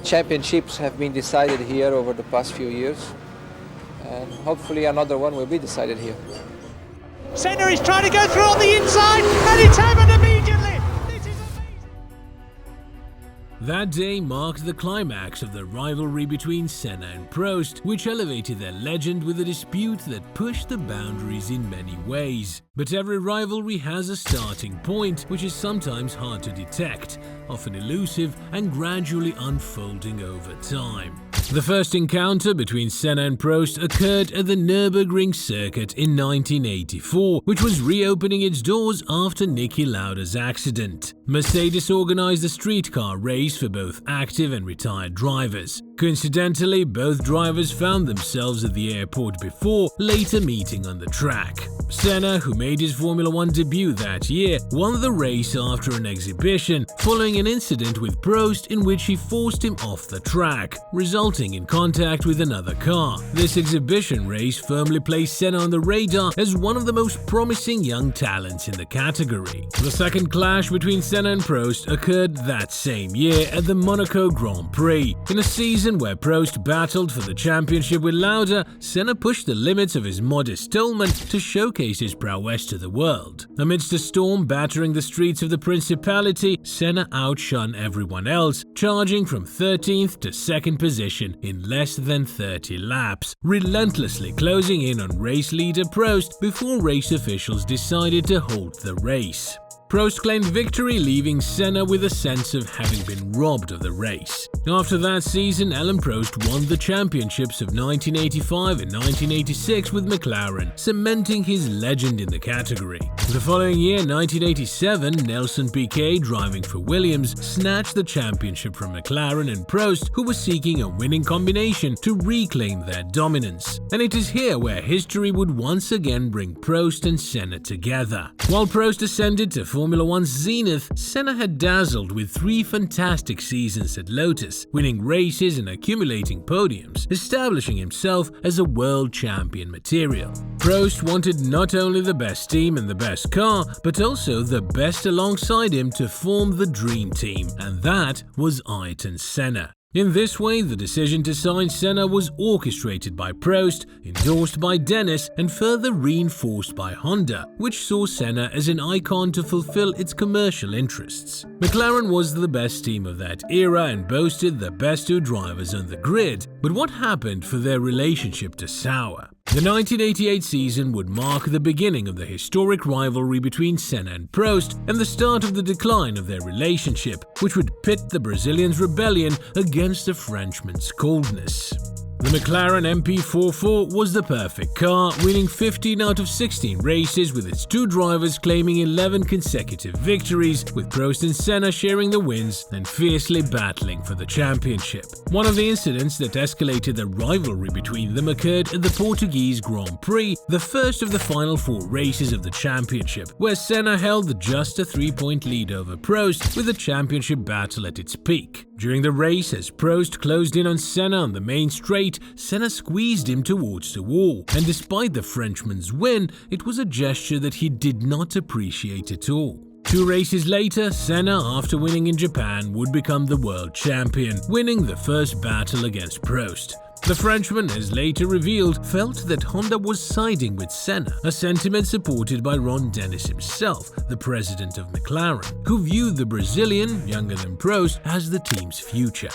championships have been decided here over the past few years, and hopefully another one will be decided here. Senna is trying to go through on the inside, and it's happened immediately. This is amazing. That day marked the climax of the rivalry between Senna and Prost, which elevated their legend with a dispute that pushed the boundaries in many ways. But every rivalry has a starting point, which is sometimes hard to detect, often elusive and gradually unfolding over time. The first encounter between Senna and Prost occurred at the Nürburgring circuit in 1984, which was reopening its doors after Niki Lauda's accident. Mercedes organized a streetcar race for both active and retired drivers. Coincidentally, both drivers found themselves at the airport before, later meeting on the track. Senna, who made his Formula One debut that year, won the race after an exhibition, following an incident with Prost in which he forced him off the track, resulting in contact with another car. This exhibition race firmly placed Senna on the radar as one of the most promising young talents in the category. The second clash between Senna and Prost occurred that same year at the Monaco Grand Prix. In a season where Prost battled for the championship with Lauda, Senna pushed the limits of his modest Toleman to showcase his prowess to the world. Amidst a storm battering the streets of the Principality, Senna outshone everyone else, charging from 13th to 2nd position in less than 30 laps, relentlessly closing in on race leader Prost before race officials decided to halt the race. Prost claimed victory, leaving Senna with a sense of having been robbed of the race. After that season, Alain Prost won the championships of 1985 and 1986 with McLaren, cementing his legend in the category. The following year, 1987, Nelson Piquet, driving for Williams, snatched the championship from McLaren and Prost, who was seeking a winning combination to reclaim their dominance. And it is here where history would once again bring Prost and Senna together. While Prost ascended to Formula One's zenith, Senna had dazzled with 3 fantastic seasons at Lotus, winning races and accumulating podiums, establishing himself as a world champion material. Prost wanted not only the best team and the best car, but also the best alongside him to form the dream team, and that was Ayrton Senna. In this way, the decision to sign Senna was orchestrated by Prost, endorsed by Dennis, and further reinforced by Honda, which saw Senna as an icon to fulfill its commercial interests. McLaren was the best team of that era and boasted the best 2 drivers on the grid, but what happened for their relationship to sour? The 1988 season would mark the beginning of the historic rivalry between Senna and Prost and the start of the decline of their relationship, which would pit the Brazilian's rebellion against the Frenchman's coldness. The McLaren MP44 was the perfect car, winning 15 out of 16 races with its 2 drivers claiming 11 consecutive victories, with Prost and Senna sharing the wins and fiercely battling for the championship. One of the incidents that escalated the rivalry between them occurred at the Portuguese Grand Prix, the first of the final 4 races of the championship, where Senna held just a 3-point lead over Prost with the championship battle at its peak. During the race, as Prost closed in on Senna on the main straight, Senna squeezed him towards the wall, and despite the Frenchman's win, it was a gesture that he did not appreciate at all. 2 races later, Senna, after winning in Japan, would become the world champion, winning the first battle against Prost. The Frenchman, as later revealed, felt that Honda was siding with Senna, a sentiment supported by Ron Dennis himself, the president of McLaren, who viewed the Brazilian, younger than Prost, as the team's future.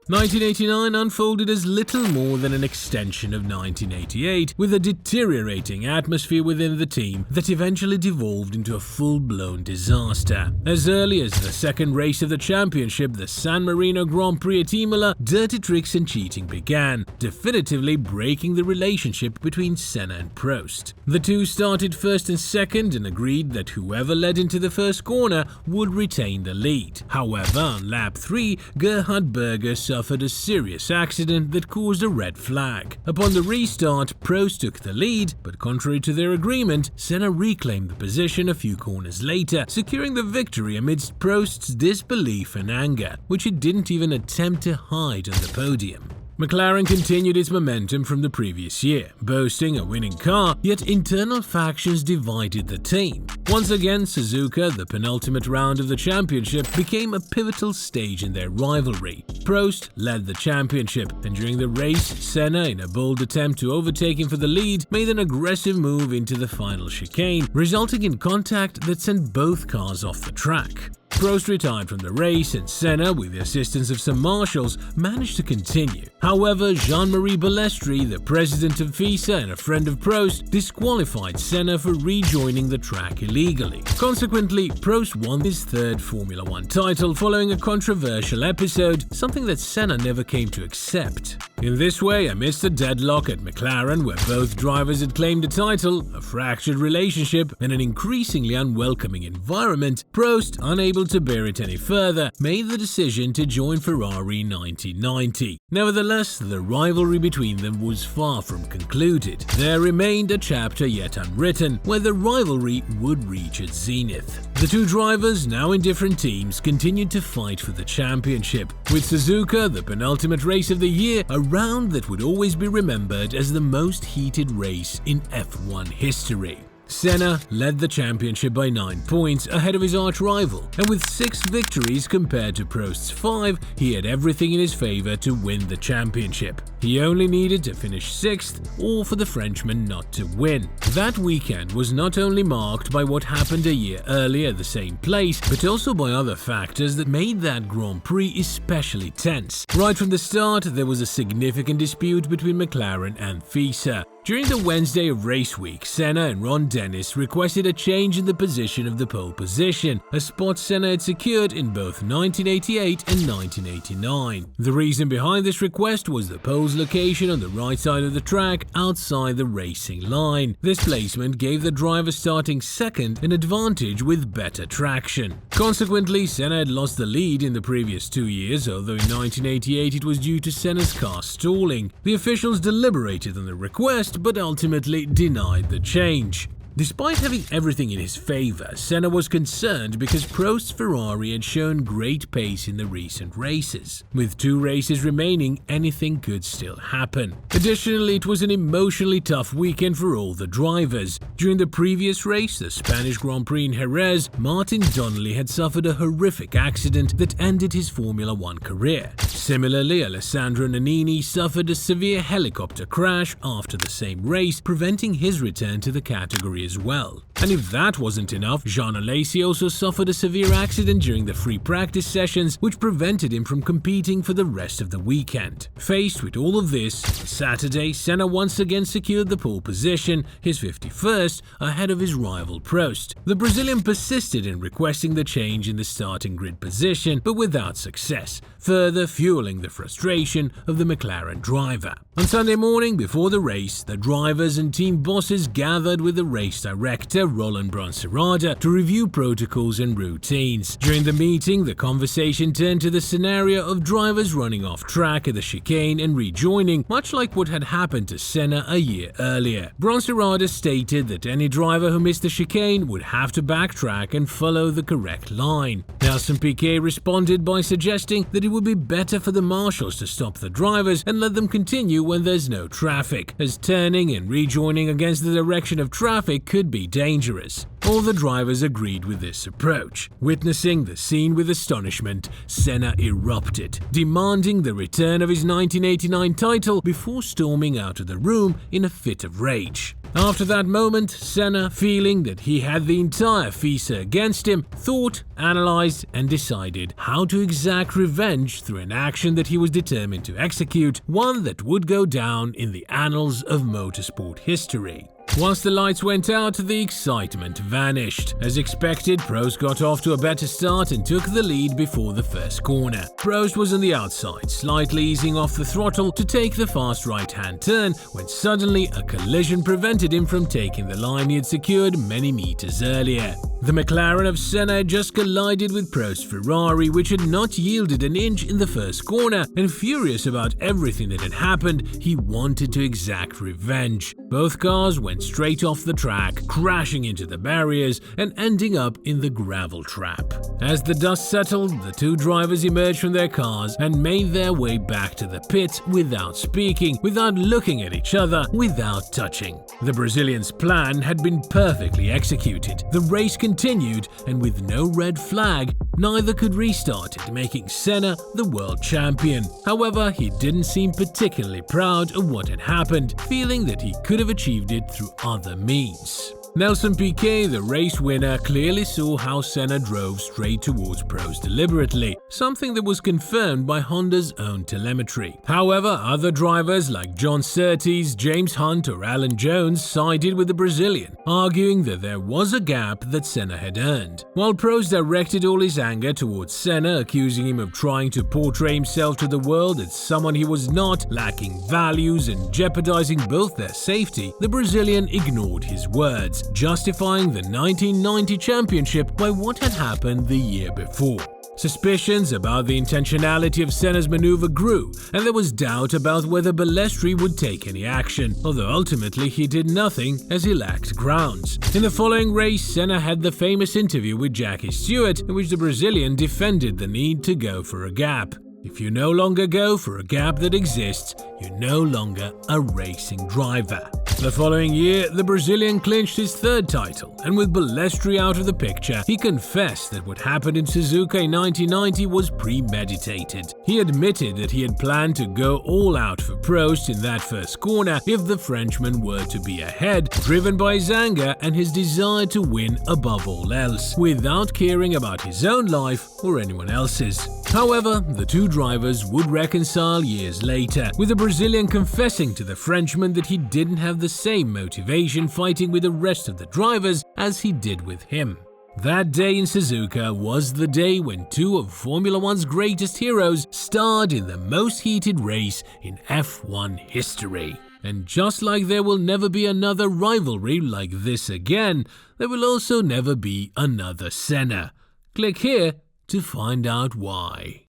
1989 unfolded as little more than an extension of 1988, with a deteriorating atmosphere within the team that eventually devolved into a full-blown disaster. As early as the second race of the championship, the San Marino Grand Prix at Imola, dirty tricks and cheating began, definitively breaking the relationship between Senna and Prost. The 2 started first and second and agreed that whoever led into the first corner would retain the lead. However, on lap 3, Gerhard Berger suffered a serious accident that caused a red flag. Upon the restart, Prost took the lead, but contrary to their agreement, Senna reclaimed the position a few corners later, securing the victory amidst Prost's disbelief and anger, which he didn't even attempt to hide on the podium. McLaren continued its momentum from the previous year, boasting a winning car, yet internal factions divided the team. Once again, Suzuka, the penultimate round of the championship, became a pivotal stage in their rivalry. Prost led the championship, and during the race, Senna, in a bold attempt to overtake him for the lead, made an aggressive move into the final chicane, resulting in contact that sent both cars off the track. Prost retired from the race, and Senna, with the assistance of some marshals, managed to continue. However, Jean-Marie Balestri, the president of FISA and a friend of Prost, disqualified Senna for rejoining the track illegally. Consequently, Prost won his third Formula One title following a controversial episode, something that Senna never came to accept. In this way, amidst a deadlock at McLaren where both drivers had claimed a title, a fractured relationship, and an increasingly unwelcoming environment, Prost, unable to bear it any further, made the decision to join Ferrari in 1990. Nevertheless, the rivalry between them was far from concluded. There remained a chapter yet unwritten, where the rivalry would reach its zenith. The two drivers, now in different teams, continued to fight for the championship, with Suzuka, the penultimate race of the year, a round that would always be remembered as the most heated race in F1 history. Senna led the championship by 9 points ahead of his arch-rival, and with 6 victories compared to Prost's 5, he had everything in his favour to win the championship. He only needed to finish 6th, or for the Frenchman not to win. That weekend was not only marked by what happened a year earlier at the same place, but also by other factors that made that Grand Prix especially tense. Right from the start, there was a significant dispute between McLaren and FISA. During the Wednesday of race week, Senna and Ron Dennis requested a change in the position of the pole position, a spot Senna had secured in both 1988 and 1989. The reason behind this request was the pole's location on the right side of the track, outside the racing line. This placement gave the driver starting second an advantage with better traction. Consequently, Senna had lost the lead in the previous 2 years, although in 1988 it was due to Senna's car stalling. The officials deliberated on the request, but ultimately denied the change. Despite having everything in his favour, Senna was concerned because Prost's Ferrari had shown great pace in the recent races. With 2 races remaining, anything could still happen. Additionally, it was an emotionally tough weekend for all the drivers. During the previous race, the Spanish Grand Prix in Jerez, Martin Donnelly had suffered a horrific accident that ended his Formula One career. Similarly, Alessandro Nannini suffered a severe helicopter crash after the same race, preventing his return to the category as well. And if that wasn't enough, Jean Alesi also suffered a severe accident during the free practice sessions, which prevented him from competing for the rest of the weekend. Faced with all of this, on Saturday, Senna once again secured the pole position, his 51st, ahead of his rival Prost. The Brazilian persisted in requesting the change in the starting grid position, but without success, further fueling the frustration of the McLaren driver. On Sunday morning, before the race, the drivers and team bosses gathered with the race director, Roland Brancerada, to review protocols and routines. During the meeting, the conversation turned to the scenario of drivers running off track at the chicane and rejoining, much like what had happened to Senna a year earlier. Brancerada stated that any driver who missed the chicane would have to backtrack and follow the correct line. Nelson Piquet responded by suggesting that it would be better for the marshals to stop the drivers and let them continue when there's no traffic, as turning and rejoining against the direction of traffic could be dangerous. All the drivers agreed with this approach. Witnessing the scene with astonishment, Senna erupted, demanding the return of his 1989 title before storming out of the room in a fit of rage. After that moment, Senna, feeling that he had the entire FISA against him, thought, analyzed, and decided how to exact revenge through an action that he was determined to execute, one that would go down in the annals of motorsport history. Once the lights went out, the excitement vanished. As expected, Prost got off to a better start and took the lead before the first corner. Prost was on the outside, slightly easing off the throttle to take the fast right-hand turn when suddenly a collision prevented him from taking the line he had secured many meters earlier. The McLaren of Senna had just collided with Prost's Ferrari, which had not yielded an inch in the first corner, and furious about everything that had happened, he wanted to exact revenge. Both cars went straight off the track, crashing into the barriers and ending up in the gravel trap. As the dust settled, the two drivers emerged from their cars and made their way back to the pit without speaking, without looking at each other, without touching. The Brazilian's plan had been perfectly executed. The race continued, and with no red flag, neither could restart it, making Senna the world champion. However, he didn't seem particularly proud of what had happened, feeling that he could have achieved it through other means. Nelson Piquet, the race winner, clearly saw how Senna drove straight towards Prost deliberately, something that was confirmed by Honda's own telemetry. However, other drivers like John Surtees, James Hunt or Alan Jones sided with the Brazilian, arguing that there was a gap that Senna had earned. While Prost directed all his anger towards Senna, accusing him of trying to portray himself to the world as someone he was not, lacking values and jeopardizing both their safety, the Brazilian ignored his words, justifying the 1990 championship by what had happened the year before. Suspicions about the intentionality of Senna's maneuver grew, and there was doubt about whether Balestri would take any action, although ultimately he did nothing as he lacked grounds. In the following race, Senna had the famous interview with Jackie Stewart, in which the Brazilian defended the need to go for a gap. If you no longer go for a gap that exists, you're no longer a racing driver. The following year, the Brazilian clinched his third title, and with Balestri out of the picture, he confessed that what happened in Suzuka in 1990 was premeditated. He admitted that he had planned to go all out for Prost in that first corner if the Frenchman were to be ahead, driven by his anger and his desire to win above all else, without caring about his own life or anyone else's. However, the two drivers would reconcile years later, with the Brazilian confessing to the Frenchman that he didn't have the same motivation fighting with the rest of the drivers as he did with him. That day in Suzuka was the day when two of Formula One's greatest heroes starred in the most heated race in F1 history. And just like there will never be another rivalry like this again, there will also never be another Senna. Click here to find out why.